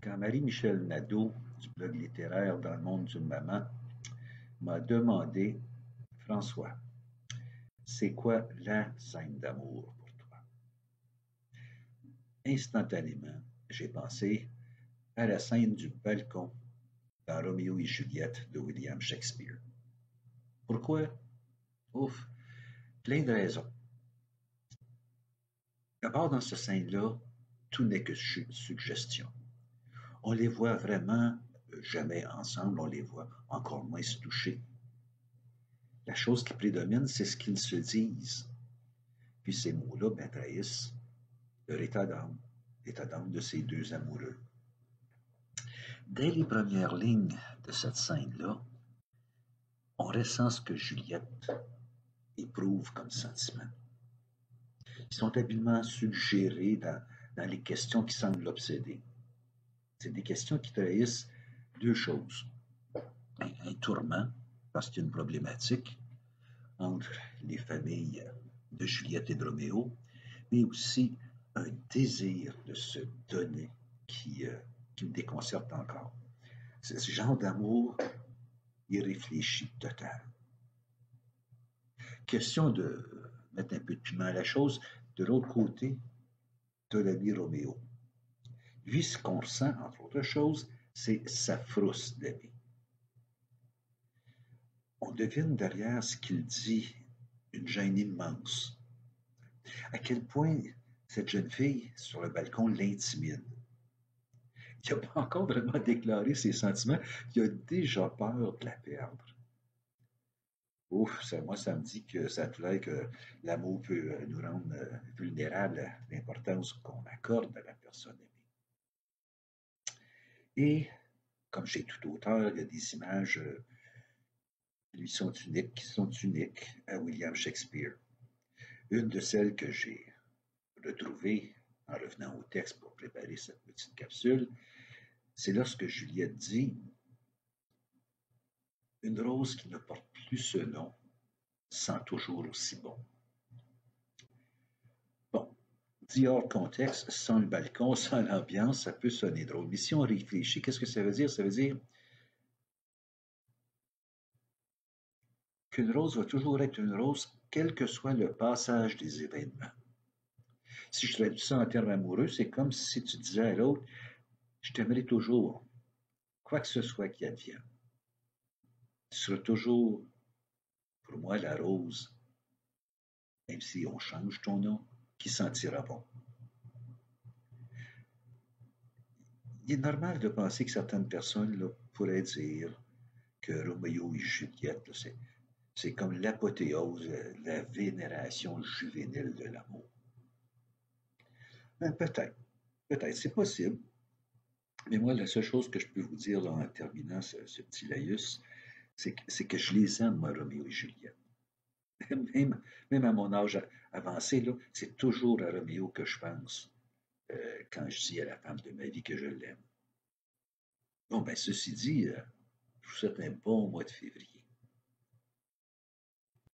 quand Marie-Michel Nadeau, du blog littéraire Dans le monde d'une maman, m'a demandé, François, c'est quoi la scène d'amour pour toi? Instantanément, j'ai pensé à la scène du balcon dans Roméo et Juliette de William Shakespeare. Pourquoi? Ouf, plein de raisons. D'abord, dans cette scène-là, tout n'est que suggestion. On les voit vraiment jamais ensemble, on les voit encore moins se toucher. La chose qui prédomine, c'est ce qu'ils se disent. Puis ces mots-là trahissent leur l'état d'âme de ces deux amoureux. Dès les premières lignes de cette scène-là, on ressent ce que Juliette éprouve comme sentiment. Ils sont habilement suggérés dans les questions qui semblent l'obséder. C'est des questions qui trahissent deux choses. Un tourment, parce qu'il y a une problématique entre les familles de Juliette et de Roméo, mais aussi un désir de se donner qui me déconcerte encore. C'est ce genre d'amour irréfléchi, total. Question de mettre un peu de piment à la chose. De l'autre côté, de l'ami Roméo. Lui, ce qu'on ressent, entre autres choses, c'est sa frousse d'aimer. On devine derrière ce qu'il dit une gêne immense. À quel point cette jeune fille, sur le balcon, l'intimide. Il n'a pas encore vraiment déclaré ses sentiments, il a déjà peur de la perdre. Ouf, moi, ça me dit que ça te fait que l'amour peut nous rendre vulnérables à l'importance qu'on accorde à la personne aimée. Et, comme chez tout auteur, il y a des images qui sont uniques à William Shakespeare. Une de celles que j'ai retrouvées en revenant au texte pour préparer cette petite capsule, c'est lorsque Juliette dit « Une rose qui ne porte plus ce nom sent toujours aussi bon. » Bon, dit hors contexte, sans le balcon, sans l'ambiance, ça peut sonner drôle. Mais si on réfléchit, qu'est-ce que ça veut dire? Ça veut dire qu'une rose va toujours être une rose, quel que soit le passage des événements. Si je traduis ça en termes amoureux, c'est comme si tu disais à l'autre, je t'aimerai toujours, quoi que ce soit qui advienne. Tu seras toujours, pour moi, la rose, même si on change ton nom, qui sentira bon. Il est normal de penser que certaines personnes là, pourraient dire que Roméo et Juliette, c'est comme l'apothéose, la vénération juvénile de l'amour. Peut-être, c'est possible. Mais moi, la seule chose que je peux vous dire là, en terminant ce petit laïus, c'est que je les aime, moi, Roméo et Juliette. Même à mon âge avancé, là, c'est toujours à Roméo que je pense quand je dis à la femme de ma vie que je l'aime. Bon, ceci dit, je vous souhaite un bon mois de février.